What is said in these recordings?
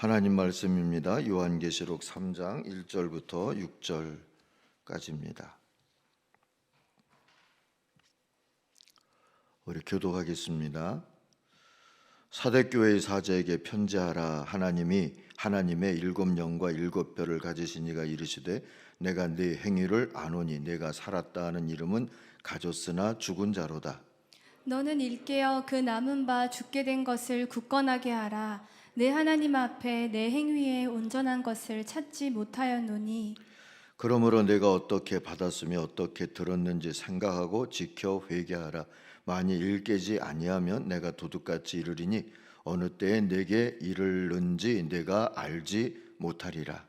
하나님 말씀입니다. 요한계시록 3장 1절부터 6절까지입니다. 우리 교독하겠습니다. 사대교회의 사제에게 편지하라. 하나님이 하나님의 7영과 7뼈를 가지신 이가 이르시되 내가 네 행위를 아노니 내가 살았다 하는 이름은 가졌으나 죽은 자로다. 너는 일깨어 그 남은 바 죽게 된 것을 굳건하게 하라. 내 하나님 앞에 내 행위에 온전한 것을 찾지 못하였노니 그러므로 내가 어떻게 받았으며 어떻게 들었는지 생각하고 지켜 회개하라. 만일 일깨지 아니하면 내가 도둑같이 이르리니 어느 때에 내게 이르는지 내가 알지 못하리라.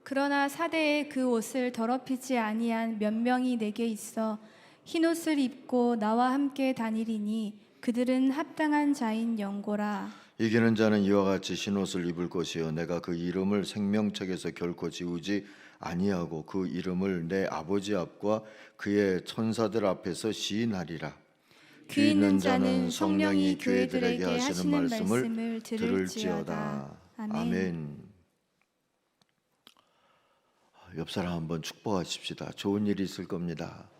그러나 사대에 그 옷을 더럽히지 아니한 몇 명이 내게 있어 흰옷을 입고 나와 함께 다니리니 그들은 합당한 자인 영고라. 이기는 자는 이와 같이 흰옷을 입을 것이요 내가 그 이름을 생명책에서 결코 지우지 아니하고 그 이름을 내 아버지 앞과 그의 천사들 앞에서 시인하리라. 귀 있는 자는 성령이 교회들에게 하시는 말씀을 들을지어다. 아멘. 옆 사람 한번 축복하십시다. 좋은 일이 있을 겁니다.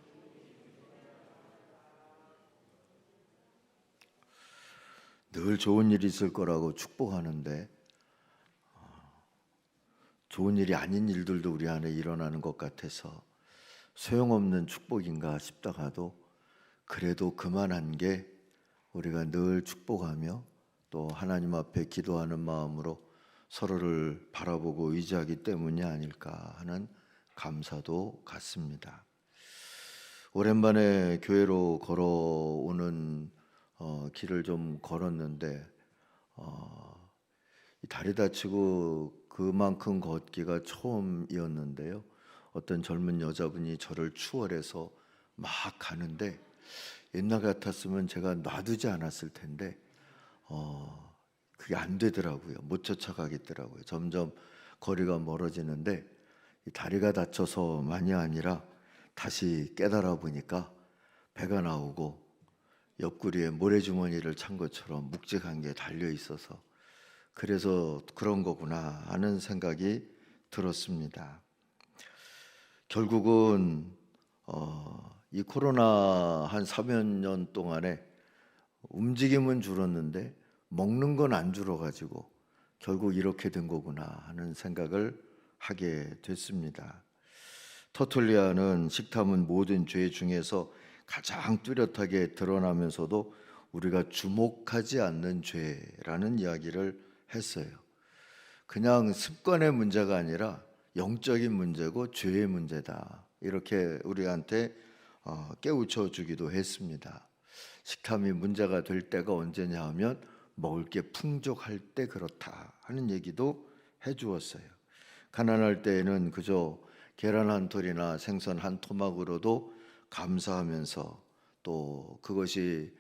늘 좋은 일이 있을 거라고 축복하는데 좋은 일이 아닌 일들도 우리 안에 일어나는 것 같아서 소용없는 축복인가 싶다가도 그래도 그만한 게 우리가 늘 축복하며 또 하나님 앞에 기도하는 마음으로 서로를 바라보고 의지하기 때문이 아닐까 하는 감사도 갖습니다. 오랜만에 교회로 걸어오는 길을 좀 걸었는데 다리 다치고 그만큼 걷기가 처음이었는데요. 어떤 젊은 여자분이 저를 추월해서 막 가는데 옛날 같았으면 제가 놔두지 않았을 텐데 그게 안 되더라고요. 못 쫓아가겠더라고요. 점점 거리가 멀어지는데 이 다리가 다쳐서만이 아니라 다시 깨달아 보니까 배가 나오고 옆구리에 모래주머니를 찬 것처럼 묵직한 게 달려 있어서 그래서 그런 거구나 하는 생각이 들었습니다. 결국은 이 코로나 한 4여 년 동안에 움직임은 줄었는데 먹는 건 안 줄어가지고 결국 이렇게 된 거구나 하는 생각을 하게 됐습니다. 터툴리아는 식탐은 모든 죄 중에서 가장 뚜렷하게 드러나면서도 우리가 주목하지 않는 죄라는 이야기를 했어요. 그냥 습관의 문제가 아니라 영적인 문제고 죄의 문제다. 이렇게 우리한테 깨우쳐 주기도 했습니다. 식탐이 문제가 될 때가 언제냐 하면 먹을 게 풍족할 때 그렇다 하는 얘기도 해주었어요. 가난할 때에는 그저 계란 한 톨이나 생선 한 토막으로도 감사하면서 또 그것이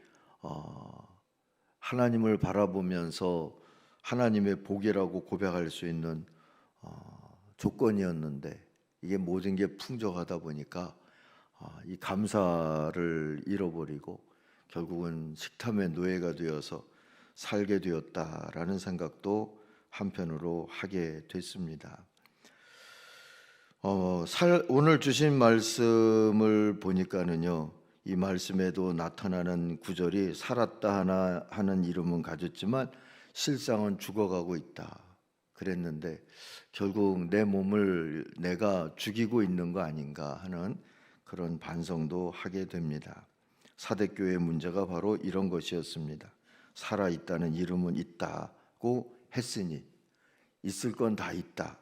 하나님을 바라보면서 하나님의 복이라고 고백할 수 있는 조건이었는데 이게 모든 게 풍족하다 보니까 이 감사를 잃어버리고 결국은 식탐의 노예가 되어서 살게 되었다라는 생각도 한편으로 하게 됐습니다. 오늘 주신 말씀을 보니까는요, 이 말씀에도 나타나는 구절이 살았다 하는 이름은 가졌지만 실상은 죽어가고 있다 그랬는데 결국 내 몸을 내가 죽이고 있는 거 아닌가 하는 그런 반성도 하게 됩니다. 사대교회의 문제가 바로 이런 것이었습니다. 살아있다는 이름은 있다고 했으니 있을 건 다 있다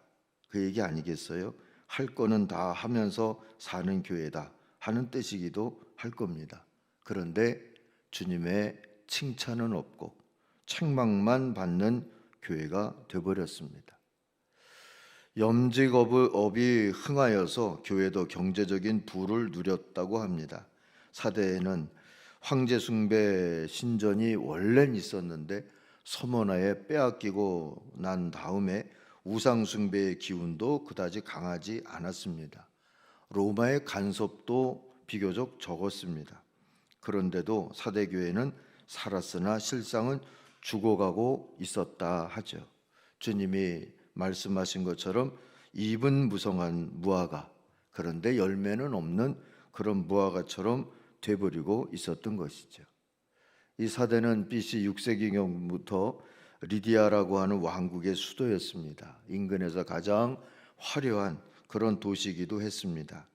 그 얘기 아니겠어요? 할 거는 다 하면서 사는 교회다 하는 뜻이기도 할 겁니다. 그런데 주님의 칭찬은 없고 책망만 받는 교회가 되어버렸습니다. 염직업이 흥하여서 교회도 경제적인 부를 누렸다고 합니다. 사대에는 황제 숭배 신전이 원래는 있었는데 서머나에 빼앗기고 난 다음에 우상 숭배의 기운도 그다지 강하지 않았습니다. 로마의 간섭도 비교적 적었습니다. 그런데도 사대교회는 살았으나 실상은 죽어가고 있었다 하죠. 주님이 말씀하신 것처럼 잎은 무성한 무화과, 그런데 열매는 없는 그런 무화과처럼 돼버리고 있었던 것이죠. 이 사대는 BC 6세기경부터 리디아라고 하는 왕국의 수도였습니다. 인근에서 가장 화려한 그런 도시이기도 했습니다.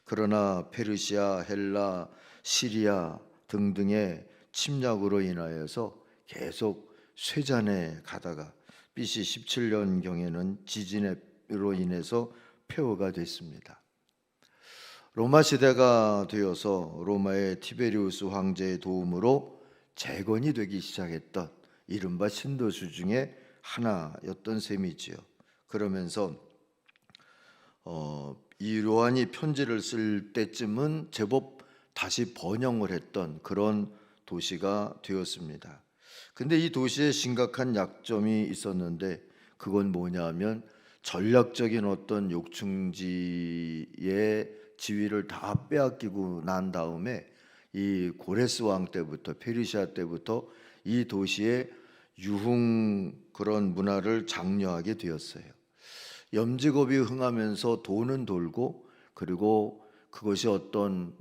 그러나 페르시아, 헬라, 시리아 등등의 침략으로 인하여서 계속 쇠잔해 가다가 BC 17년경에는 지진으로 인해서 폐허가 됐습니다. 로마 시대가 되어서 로마의 티베리우스 황제의 도움으로 재건이 되기 시작했던 이른바 신도시 중에 하나였던 셈이지요. 그러면서 이 요한이 편지를 쓸 때쯤은 제법 다시 번영을 했던 그런 도시가 되었습니다. 근데 이 도시에 심각한 약점이 있었는데 그건 뭐냐면 전략적인 어떤 욕충지의 지위를 다 빼앗기고 난 다음에 이 고레스 왕 때부터 페르시아 때부터 이 도시의 유흥 그런 문화를 장려하게 되었어요. 염직업이 흥하면서 돈은 돌고, 그리고 그것이 어떤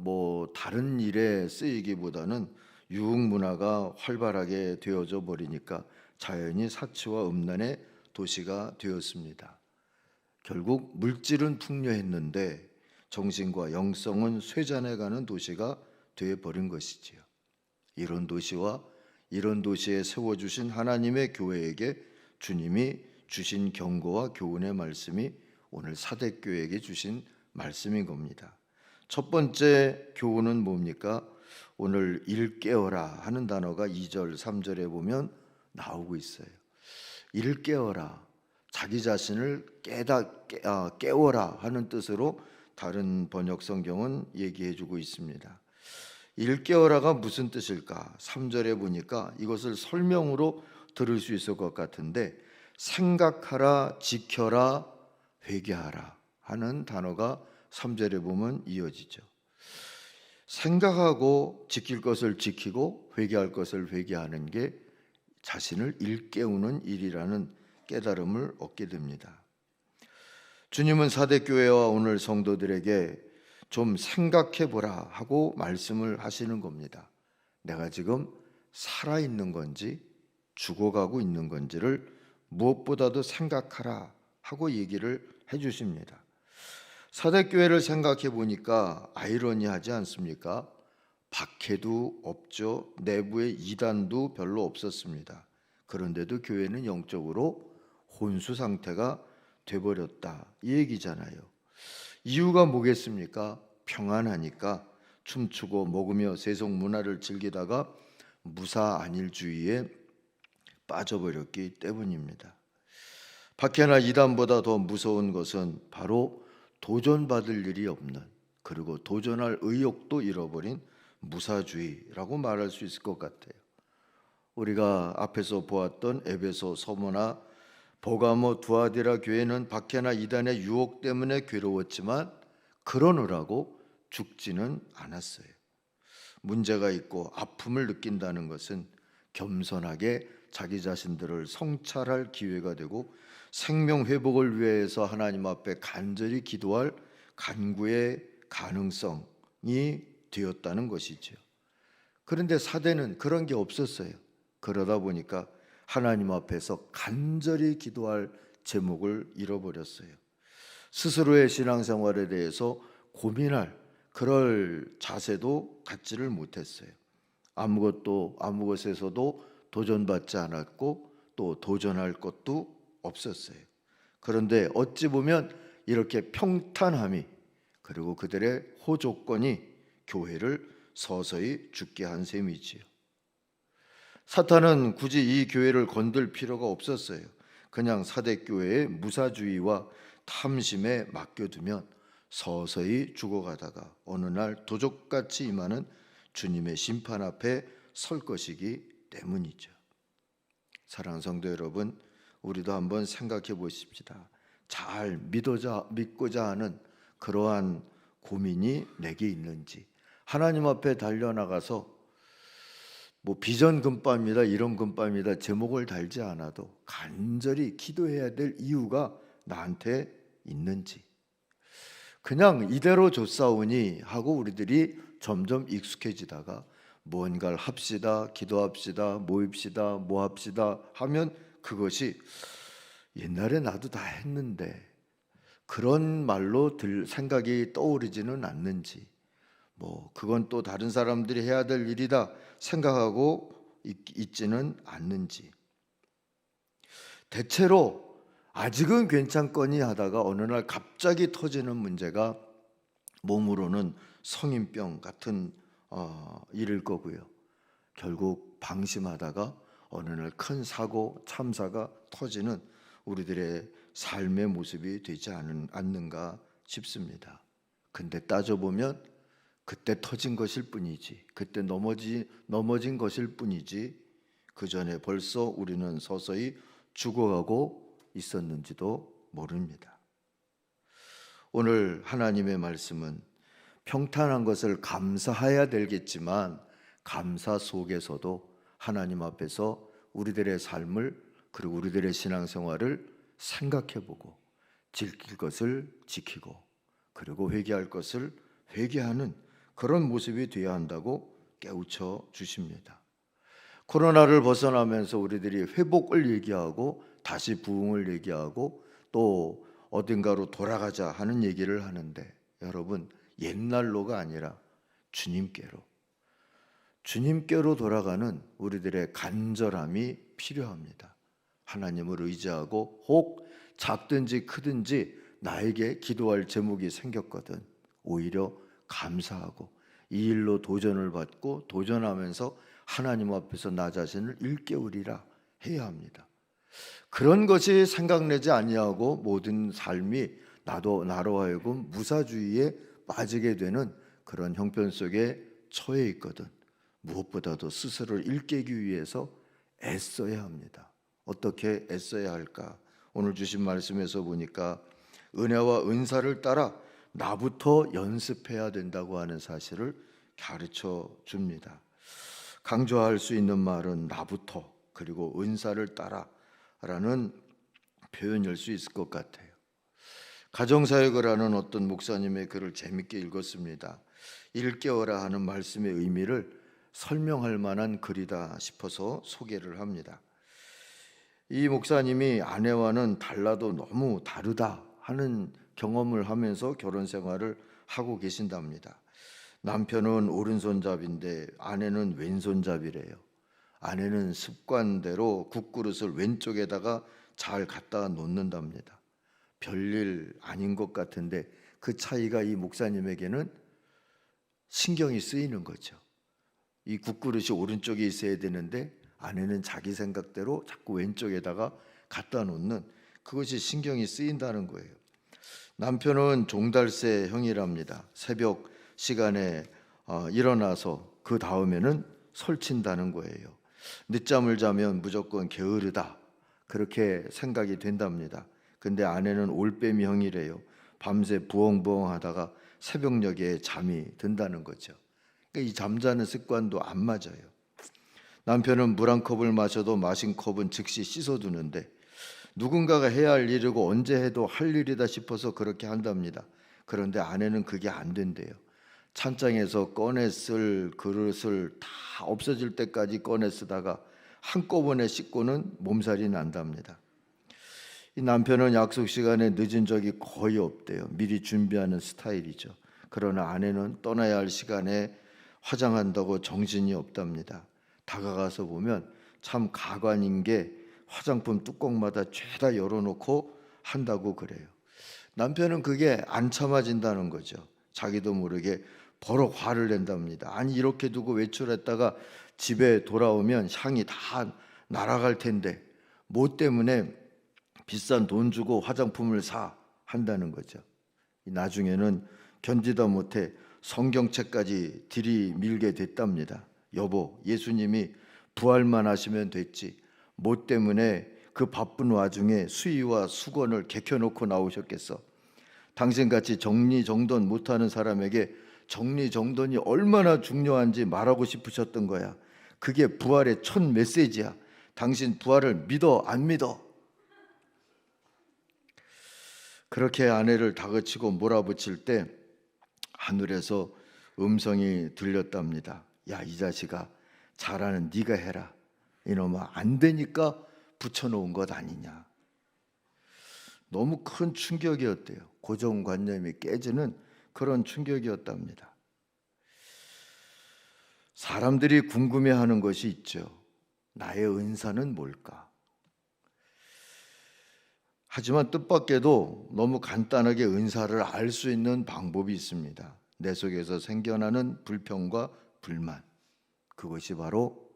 다른 일에 쓰이기보다는 유흥 문화가 활발하게 되어져 버리니까 자연히 사치와 음란의 도시가 되었습니다. 결국 물질은 풍요했는데 정신과 영성은 쇠잔해가는 도시가 되어 버린 것이지요. 이런 도시와 이런 도시에 세워주신 하나님의 교회에게 주님이 주신 경고와 교훈의 말씀이 오늘 사대교회에게 주신 말씀인 겁니다. 첫 번째 교훈은 뭡니까? 오늘 일깨어라 하는 단어가 2절, 3절에 보면 나오고 있어요. 일깨어라, 자기 자신을 깨워라 하는 뜻으로 다른 번역 성경은 얘기해 주고 있습니다. 일깨어라가 무슨 뜻일까? 3절에 보니까 이것을 설명으로 들을 수 있을 것 같은데 생각하라, 지켜라, 회개하라 하는 단어가 3절에 보면 이어지죠. 생각하고 지킬 것을 지키고 회개할 것을 회개하는 게 자신을 일깨우는 일이라는 깨달음을 얻게 됩니다. 주님은 사대교회와 오늘 성도들에게 좀 생각해 보라 하고 말씀을 하시는 겁니다. 내가 지금 살아있는 건지 죽어가고 있는 건지를 무엇보다도 생각하라 하고 얘기를 해주십니다. 사대교회를 생각해 보니까 아이러니하지 않습니까? 박해도 없죠. 내부에 이단도 별로 없었습니다. 그런데도 교회는 영적으로 혼수 상태가 돼버렸다 이 얘기잖아요. 이유가 뭐겠습니까? 평안하니까 춤추고 먹으며 세속 문화를 즐기다가 무사안일주의에 빠져버렸기 때문입니다. 박해나 이단보다 더 무서운 것은 바로 도전받을 일이 없는, 그리고 도전할 의욕도 잃어버린 무사주의라고 말할 수 있을 것 같아요. 우리가 앞에서 보았던 에베소, 서머나 버가모, 두아디라 교회는 박해나 이단의 유혹 때문에 괴로웠지만 그러느라고 죽지는 않았어요. 문제가 있고 아픔을 느낀다는 것은 겸손하게 자기 자신들을 성찰할 기회가 되고 생명 회복을 위해서 하나님 앞에 간절히 기도할 간구의 가능성이 되었다는 것이죠. 그런데 사대는 그런 게 없었어요. 그러다 보니까 하나님 앞에서 간절히 기도할 제목을 잃어버렸어요. 스스로의 신앙생활에 대해서 고민할 그럴 자세도 갖지를 못했어요. 아무것에서도 도전받지 않았고 또 도전할 것도 없었어요. 그런데 어찌 보면 이렇게 평탄함이, 그리고 그들의 호조건이 교회를 서서히 죽게 한 셈이지요. 사탄은 굳이 이 교회를 건들 필요가 없었어요. 그냥 사대교회의 무사주의와 탐심에 맡겨두면 서서히 죽어가다가 어느 날 도적같이 임하는 주님의 심판 앞에 설 것이기 때문이죠. 사랑하는 성도 여러분, 우리도 한번 생각해 보십시다. 잘 믿고자 하는 그러한 고민이 내게 있는지, 하나님 앞에 달려나가서 뭐 비전 금밤이다 이런 금밤이다 제목을 달지 않아도 간절히 기도해야 될 이유가 나한테 있는지, 그냥 이대로 줬사오니 하고 우리들이 점점 익숙해지다가 무언가를 합시다, 기도합시다, 모입시다, 뭐 합시다 하면 그것이 옛날에 나도 다 했는데 그런 말로 생각이 떠오르지는 않는지, 뭐 그건 또 다른 사람들이 해야 될 일이다 생각하고 있지는 않는지, 대체로 아직은 괜찮거니 하다가 어느 날 갑자기 터지는 문제가 몸으로는 성인병 같은 일일 거고요. 결국 방심하다가 어느 날 큰 사고, 참사가 터지는 우리들의 삶의 모습이 되지 않는가 싶습니다. 근데 따져보면 그때 터진 것일 뿐이지, 그때 넘어진 것일 뿐이지, 그 전에 벌써 우리는 서서히 죽어가고 있었는지도 모릅니다. 오늘 하나님의 말씀은 평탄한 것을 감사해야 되겠지만 감사 속에서도 하나님 앞에서 우리들의 삶을 그리고 우리들의 신앙생활을 생각해보고 지킬 것을 지키고 그리고 회개할 것을 회개하는 그런 모습이 되어야 한다고 깨우쳐 주십니다. 코로나를 벗어나면서 우리들이 회복을 얘기하고 다시 부흥을 얘기하고 또 어딘가로 돌아가자 하는 얘기를 하는데, 여러분 옛날로가 아니라 주님께로 돌아가는 우리들의 간절함이 필요합니다. 하나님을 의지하고 혹 작든지 크든지 나에게 기도할 제목이 생겼거든 오히려 감사하고 이 일로 도전을 받고 도전하면서 하나님 앞에서 나 자신을 일깨우리라 해야 합니다. 그런 것이 생각내지 아니하고 모든 삶이 나로 하여금 무사주의에 빠지게 되는 그런 형편 속에 처해 있거든. 무엇보다도 스스로를 일깨기 위해서 애써야 합니다. 어떻게 애써야 할까? 오늘 주신 말씀에서 보니까 은혜와 은사를 따라 나부터 연습해야 된다고 하는 사실을 가르쳐 줍니다. 강조할 수 있는 말은 나부터 그리고 은사를 따라라는 표현일 수 있을 것 같아요. 가정사역을 하는 어떤 목사님의 글을 재밌게 읽었습니다. 일깨워라 하는 말씀의 의미를 설명할 만한 글이다 싶어서 소개를 합니다. 이 목사님이 아내와는 달라도 너무 다르다 하는 경험을 하면서 결혼 생활을 하고 계신답니다. 남편은 오른손잡이인데 아내는 왼손잡이래요. 아내는 습관대로 국그릇을 왼쪽에다가 잘 갖다 놓는답니다. 별일 아닌 것 같은데 그 차이가 이 목사님에게는 신경이 쓰이는 거죠. 이 국그릇이 오른쪽에 있어야 되는데 아내는 자기 생각대로 자꾸 왼쪽에다가 갖다 놓는 그것이 신경이 쓰인다는 거예요. 남편은 종달새형이랍니다. 새벽 시간에 일어나서 그 다음에는 설친다는 거예요. 늦잠을 자면 무조건 게으르다 그렇게 생각이 된답니다. 근데 아내는 올빼미형이래요. 밤새 부엉부엉 하다가 새벽녘에 잠이 든다는 거죠. 그러니까 이 잠자는 습관도 안 맞아요. 남편은 물 한 컵을 마셔도 마신 컵은 즉시 씻어두는데 누군가가 해야 할 일이고 언제 해도 할 일이다 싶어서 그렇게 한답니다. 그런데 아내는 그게 안 된대요. 찬장에서 꺼내 쓸 그릇을 다 없어질 때까지 꺼내 쓰다가 한꺼번에 씻고는 몸살이 난답니다. 이 남편은 약속 시간에 늦은 적이 거의 없대요. 미리 준비하는 스타일이죠. 그러나 아내는 떠나야 할 시간에 화장한다고 정신이 없답니다. 다가가서 보면 참 가관인 게 화장품 뚜껑마다 죄다 열어놓고 한다고 그래요. 남편은 그게 안 참아진다는 거죠. 자기도 모르게 버럭 화를 낸답니다. 아니 이렇게 두고 외출했다가 집에 돌아오면 향이 다 날아갈 텐데 뭐 때문에 비싼 돈 주고 화장품을 사 한다는 거죠. 나중에는 견디다 못해 성경책까지 들이밀게 됐답니다. 여보, 예수님이 부활만 하시면 됐지 뭐 때문에 그 바쁜 와중에 수의와 수건을 개켜놓고 나오셨겠어. 당신같이 정리정돈 못하는 사람에게 정리정돈이 얼마나 중요한지 말하고 싶으셨던 거야. 그게 부활의 첫 메시지야. 당신 부활을 믿어 안 믿어? 그렇게 아내를 다그치고 몰아붙일 때 하늘에서 음성이 들렸답니다. 야, 이 자식아, 잘하는 네가 해라. 이놈아, 안 되니까 붙여놓은 것 아니냐. 너무 큰 충격이었대요. 고정관념이 깨지는 그런 충격이었답니다. 사람들이 궁금해하는 것이 있죠. 나의 은사는 뭘까? 하지만 뜻밖에도 너무 간단하게 은사를 알 수 있는 방법이 있습니다. 내 속에서 생겨나는 불평과 불만, 그것이 바로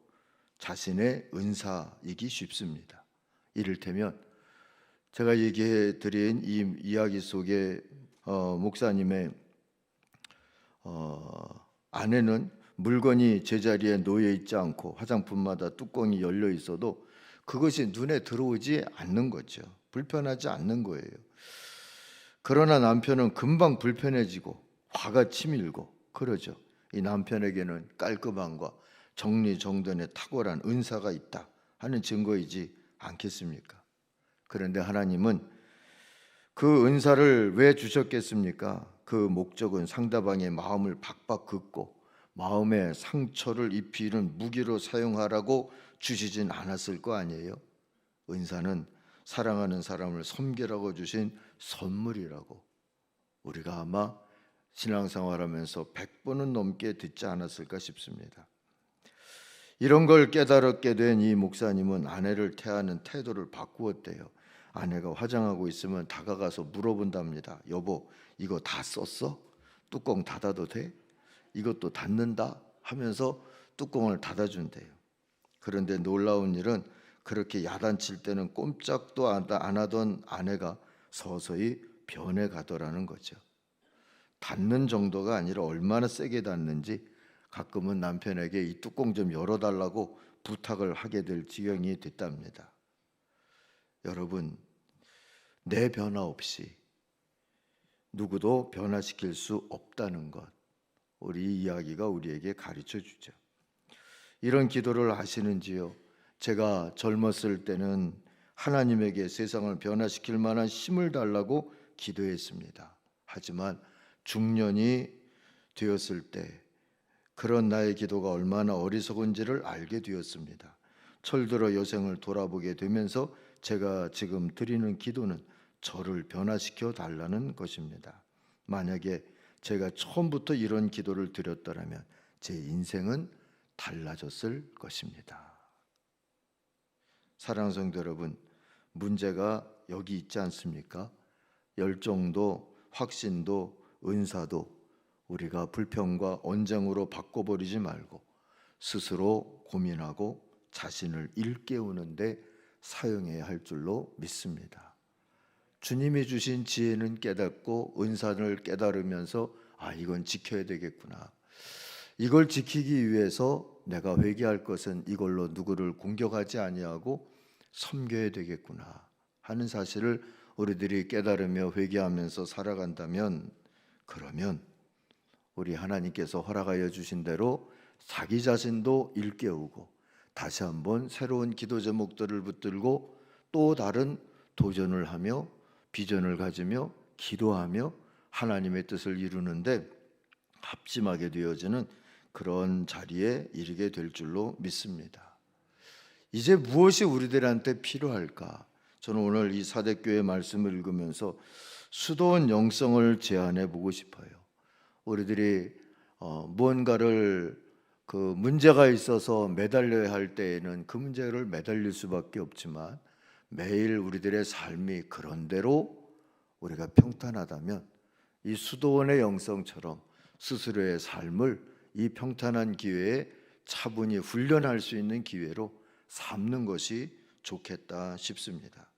자신의 은사이기 쉽습니다. 이를테면 제가 얘기해 드린 이 이야기 속에 목사님의 아내는 물건이 제자리에 놓여 있지 않고 화장품마다 뚜껑이 열려 있어도 그것이 눈에 들어오지 않는 거죠. 불편하지 않는 거예요. 그러나 남편은 금방 불편해지고 화가 치밀고 그러죠. 이 남편에게는 깔끔함과 정리정돈에 탁월한 은사가 있다 하는 증거이지 않겠습니까? 그런데 하나님은 그 은사를 왜 주셨겠습니까? 그 목적은 상대방의 마음을 박박 긋고 마음에 상처를 입히는 무기로 사용하라고 주시진 않았을 거 아니에요. 은사는 사랑하는 사람을 섬기라고 주신 선물이라고 우리가 아마 신앙생활하면서 100번은 넘게 듣지 않았을까 싶습니다. 이런 걸 깨달았게 된 이 목사님은 아내를 태하는 태도를 바꾸었대요. 아내가 화장하고 있으면 다가가서 물어본답니다. 여보, 이거 다 썼어? 뚜껑 닫아도 돼? 이것도 닫는다? 하면서 뚜껑을 닫아준대요. 그런데 놀라운 일은 그렇게 야단칠 때는 꼼짝도 안 하던 아내가 서서히 변해가더라는 거죠. 닫는 정도가 아니라 얼마나 세게 닫는지 가끔은 남편에게 이 뚜껑 좀 열어달라고 부탁을 하게 될 지경이 됐답니다. 여러분, 내 변화 없이 누구도 변화시킬 수 없다는 것, 우리 이야기가 우리에게 가르쳐 주죠. 이런 기도를 하시는지요? 제가 젊었을 때는 하나님에게 세상을 변화시킬 만한 힘을 달라고 기도했습니다. 하지만 중년이 되었을 때 그런 나의 기도가 얼마나 어리석은지를 알게 되었습니다. 철들어 여생을 돌아보게 되면서 제가 지금 드리는 기도는 저를 변화시켜 달라는 것입니다. 만약에 제가 처음부터 이런 기도를 드렸더라면 제 인생은 달라졌을 것입니다. 사랑하는 성도 여러분, 문제가 여기 있지 않습니까? 열정도 확신도 은사도 우리가 불평과 언쟁으로 바꿔버리지 말고 스스로 고민하고 자신을 일깨우는데 사용해야 할 줄로 믿습니다. 주님이 주신 지혜는 깨닫고 은사를 깨달으면서 이건 지켜야 되겠구나. 이걸 지키기 위해서 내가 회개할 것은 이걸로 누구를 공격하지 아니하고 섬겨야 되겠구나 하는 사실을 우리들이 깨달으며 회개하면서 살아간다면, 그러면 우리 하나님께서 허락하여 주신 대로 자기 자신도 일깨우고 다시 한번 새로운 기도 제목들을 붙들고 또 다른 도전을 하며 비전을 가지며 기도하며 하나님의 뜻을 이루는데 합심하게 되어지는 그런 자리에 이르게 될 줄로 믿습니다. 이제 무엇이 우리들한테 필요할까? 저는 오늘 이 사대교회 말씀을 읽으면서 수도원 영성을 제안해 보고 싶어요. 우리들이 무언가를 그 문제가 있어서 매달려야 할 때에는 그 문제를 매달릴 수밖에 없지만 매일 우리들의 삶이 그런대로 우리가 평탄하다면 이 수도원의 영성처럼 스스로의 삶을 이 평탄한 기회에 차분히 훈련할 수 있는 기회로 삼는 것이 좋겠다 싶습니다.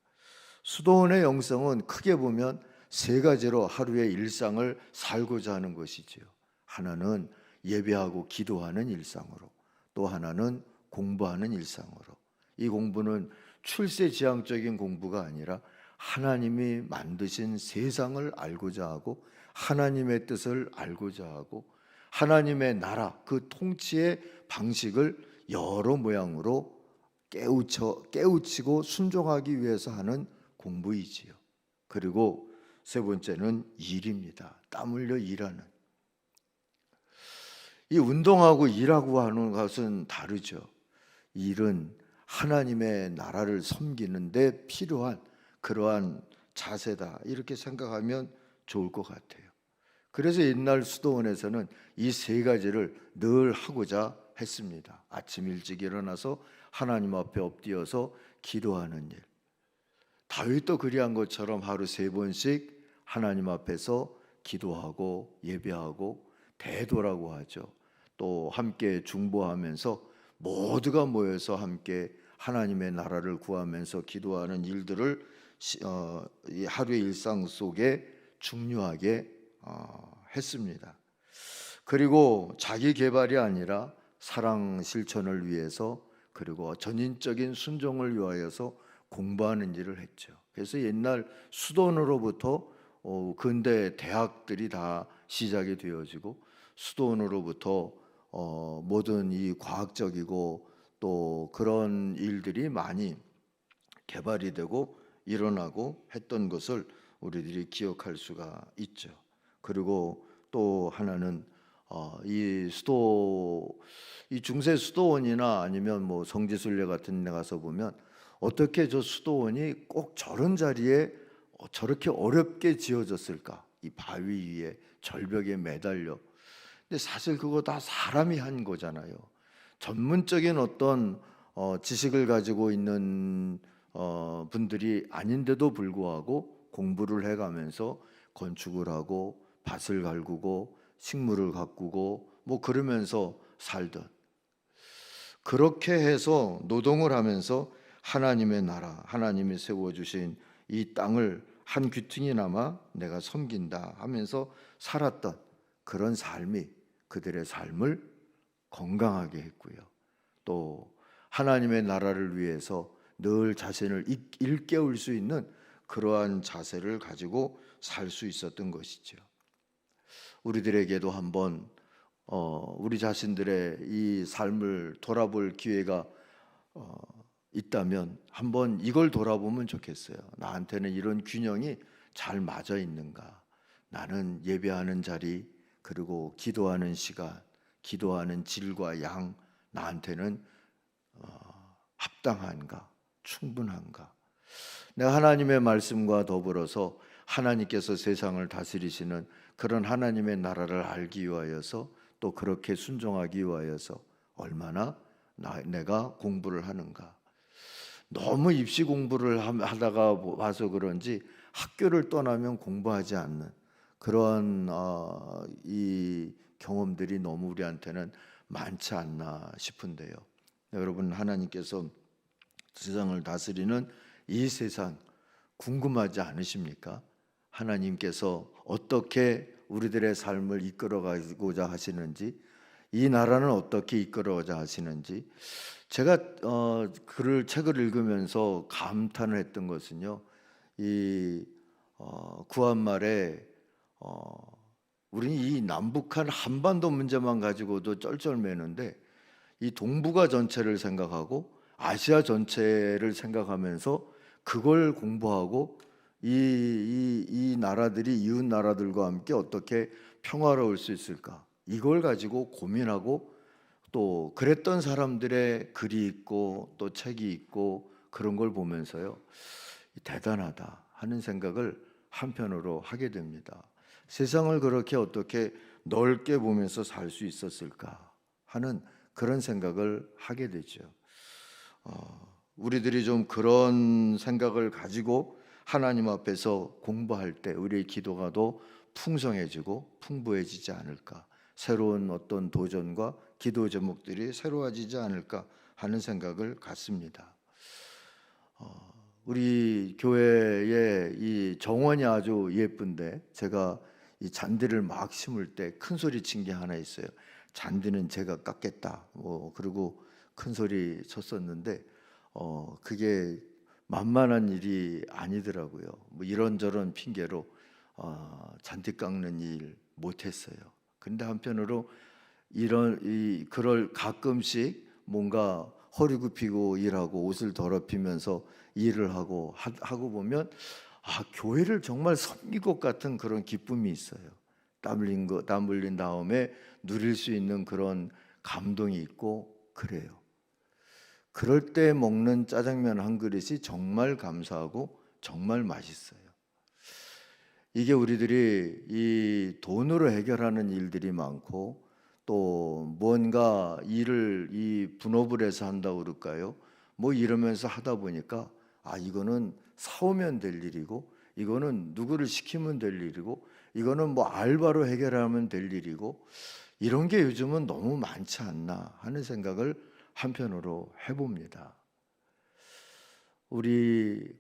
수도원의 영성은 크게 보면 세 가지로 하루의 일상을 살고자 하는 것이지요. 하나는 예배하고 기도하는 일상으로, 또 하나는 공부하는 일상으로. 이 공부는 출세지향적인 공부가 아니라 하나님이 만드신 세상을 알고자 하고 하나님의 뜻을 알고자 하고 하나님의 나라, 그 통치의 방식을 여러 모양으로 깨우치고 순종하기 위해서 하는 공부이지요. 그리고 세 번째는 일입니다. 땀 흘려 일하는. 이 운동하고 일하고 하는 것은 다르죠. 일은 하나님의 나라를 섬기는데 필요한 그러한 자세다, 이렇게 생각하면 좋을 것 같아요. 그래서 옛날 수도원에서는 이 세 가지를 늘 하고자 했습니다. 아침 일찍 일어나서 하나님 앞에 엎드려서 기도하는 일. 다윗도 그리한 것처럼 하루 3번씩 하나님 앞에서 기도하고 예배하고 대도라고 하죠. 또 함께 중보하면서 모두가 모여서 함께 하나님의 나라를 구하면서 기도하는 일들을 이 하루의 일상 속에 중요하게 했습니다. 그리고 자기 개발이 아니라 사랑 실천을 위해서, 그리고 전인적인 순종을 위하여서 공부하는 일을 했죠. 그래서 옛날 수도원으로부터 근대 대학들이 다 시작이 되어지고, 수도원으로부터 모든 이 과학적이고 또 그런 일들이 많이 개발이 되고 일어나고 했던 것을 우리들이 기억할 수가 있죠. 그리고 또 하나는 이 중세 수도원이나 아니면 뭐 성지순례 같은 데 가서 보면 어떻게 저 수도원이 꼭 저런 자리에 저렇게 어렵게 지어졌을까? 이 바위 위에 절벽에 매달려. 근데 사실 그거 다 사람이 한 거잖아요. 전문적인 어떤 지식을 가지고 있는 분들이 아닌데도 불구하고 공부를 해가면서 건축을 하고 밭을 갈구고 식물을 가꾸고 뭐 그러면서 살던, 그렇게 해서 노동을 하면서 하나님의 나라, 하나님이 세워주신 이 땅을 한 귀퉁이나마 내가 섬긴다 하면서 살았던 그런 삶이 그들의 삶을 건강하게 했고요. 또 하나님의 나라를 위해서 늘 자신을 일깨울 수 있는 그러한 자세를 가지고 살 수 있었던 것이죠. 우리들에게도 한번 우리 자신들의 이 삶을 돌아볼 기회가 있다면 한번 이걸 돌아보면 좋겠어요. 나한테는 이런 균형이 잘 맞아 있는가? 나는 예배하는 자리, 그리고 기도하는 시간, 기도하는 질과 양, 나한테는 합당한가? 충분한가? 내가 하나님의 말씀과 더불어서 하나님께서 세상을 다스리시는 그런 하나님의 나라를 알기 위하여서, 또 그렇게 순종하기 위하여서 얼마나 내가 공부를 하는가. 너무 입시 공부를 하다가 와서 그런지 학교를 떠나면 공부하지 않는 그런 이 경험들이 너무 우리한테는 많지 않나 싶은데요. 여러분, 하나님께서 세상을 다스리는 이 세상 궁금하지 않으십니까? 하나님께서 어떻게 우리들의 삶을 이끌어가고자 하시는지, 이 나라는 어떻게 이끌어가고자 하시는지, 제가 책을 읽으면서 감탄을 했던 것은요, 이 구한말에 우리는 이 남북한 한반도 문제만 가지고도 쩔쩔매는데 이 동북아 전체를 생각하고 아시아 전체를 생각하면서 그걸 공부하고 이 나라들이 이웃 나라들과 함께 어떻게 평화로울 수 있을까, 이걸 가지고 고민하고, 또 그랬던 사람들의 글이 있고 또 책이 있고 그런 걸 보면서요, 대단하다 하는 생각을 한편으로 하게 됩니다. 세상을 그렇게 어떻게 넓게 보면서 살 수 있었을까 하는 그런 생각을 하게 되죠. 우리들이 좀 그런 생각을 가지고 하나님 앞에서 공부할 때 우리의 기도가 더 풍성해지고 풍부해지지 않을까, 새로운 어떤 도전과 기도 제목들이 새로워지지 않을까 하는 생각을 갖습니다. 우리 교회의 이 정원이 아주 예쁜데, 제가 이 잔디를 막 심을 때 큰 소리 친 게 하나 있어요. 잔디는 제가 깎겠다, 그리고 큰 소리 쳤었는데 그게 만만한 일이 아니더라고요. 뭐 이런저런 핑계로 잔디 깎는 일 못했어요. 근데 한편으로 그럴 가끔씩 뭔가 허리 굽히고 일하고 옷을 더럽히면서 일을 하고 보면 교회를 정말 섬길 것 같은 그런 기쁨이 있어요. 땀 흘린 다음에 누릴 수 있는 그런 감동이 있고 그래요. 그럴 때 먹는 짜장면 한 그릇이 정말 감사하고 정말 맛있어요. 이게 우리들이 이 돈으로 해결하는 일들이 많고 또 뭔가 일을 이 분업을 해서 한다고 그럴까요? 뭐 이러면서 하다 보니까 이거는 사오면 될 일이고 이거는 누구를 시키면 될 일이고 이거는 뭐 알바로 해결하면 될 일이고 이런 게 요즘은 너무 많지 않나 하는 생각을 한편으로 해봅니다. 우리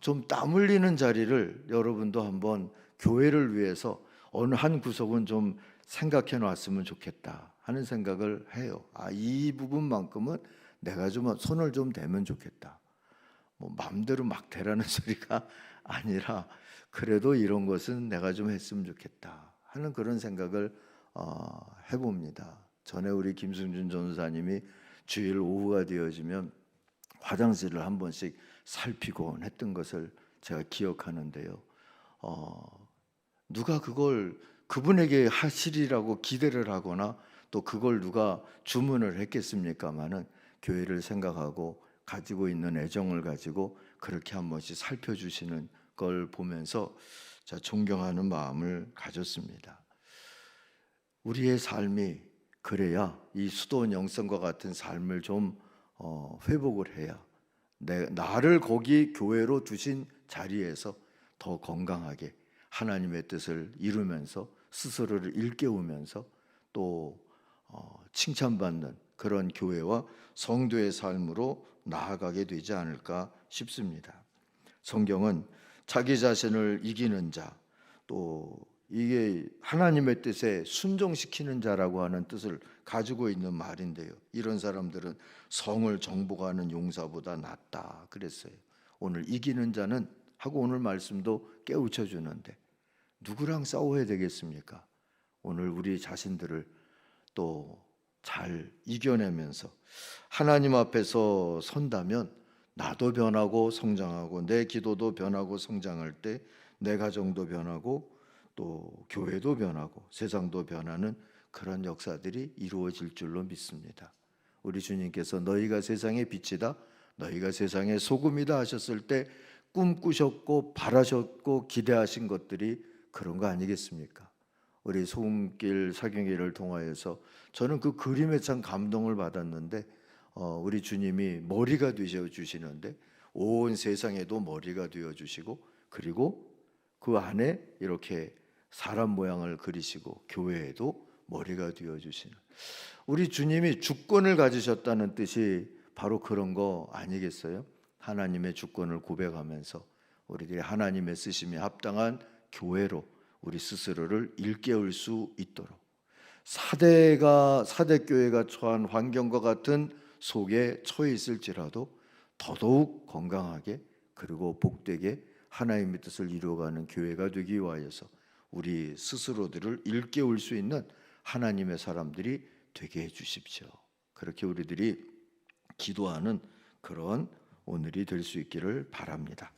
좀 땀 흘리는 자리를 여러분도 한번 교회를 위해서 어느 한 구석은 좀 생각해 놨으면 좋겠다 하는 생각을 해요. 이 부분만큼은 내가 좀 손을 좀 대면 좋겠다. 뭐 마음대로 막 대라는 소리가 아니라 그래도 이런 것은 내가 좀 했으면 좋겠다 하는 그런 생각을 해봅니다. 전에 우리 김승준 전사님이 주일 오후가 되어지면 화장실을 한 번씩 살피곤 했던 것을 제가 기억하는데요. 누가 그걸 그분에게 하시리라고 기대를 하거나 또 그걸 누가 주문을 했겠습니까마는 교회를 생각하고 가지고 있는 애정을 가지고 그렇게 한 번씩 살펴주시는 걸 보면서 제가 존경하는 마음을 가졌습니다. 우리의 삶이 그래야 이 수도원 영성과 같은 삶을 좀 회복을 해야 나를 거기 교회로 두신 자리에서 더 건강하게 하나님의 뜻을 이루면서 스스로를 일깨우면서 또 칭찬받는 그런 교회와 성도의 삶으로 나아가게 되지 않을까 싶습니다. 성경은 자기 자신을 이기는 자, 또 이게 하나님의 뜻에 순종시키는 자라고 하는 뜻을 가지고 있는 말인데요. 이런 사람들은 성을 정복하는 용사보다 낫다 그랬어요. 오늘 이기는 자는 하고 오늘 말씀도 깨우쳐 주는데 누구랑 싸워야 되겠습니까? 오늘 우리 자신들을 또 잘 이겨내면서 하나님 앞에서 선다면 나도 변하고 성장하고 내 기도도 변하고 성장할 때 내 가정도 변하고 또 교회도 변하고 세상도 변하는 그런 역사들이 이루어질 줄로 믿습니다. 우리 주님께서 너희가 세상의 빛이다 너희가 세상의 소금이다 하셨을 때 꿈꾸셨고 바라셨고 기대하신 것들이 그런 거 아니겠습니까? 우리 소금길 사경회를 통하여서 저는 그 그림에 참 감동을 받았는데 우리 주님이 머리가 되어 주시는데 온 세상에도 머리가 되어 주시고 그리고 그 안에 이렇게 사람 모양을 그리시고 교회에도 머리가 되어 주시는 우리 주님이 주권을 가지셨다는 뜻이 바로 그런 거 아니겠어요? 하나님의 주권을 고백하면서 우리들이 하나님의 쓰심에 합당한 교회로 우리 스스로를 일깨울 수 있도록 사대 교회가 처한 환경과 같은 속에 처해 있을지라도 더더욱 건강하게 그리고 복되게 하나님의 뜻을 이루어가는 교회가 되기 위하여서 우리 스스로들을 일깨울 수 있는 하나님의 사람들이 되게 해 주십시오. 그렇게 우리들이 기도하는 그런 오늘이 될 수 있기를 바랍니다.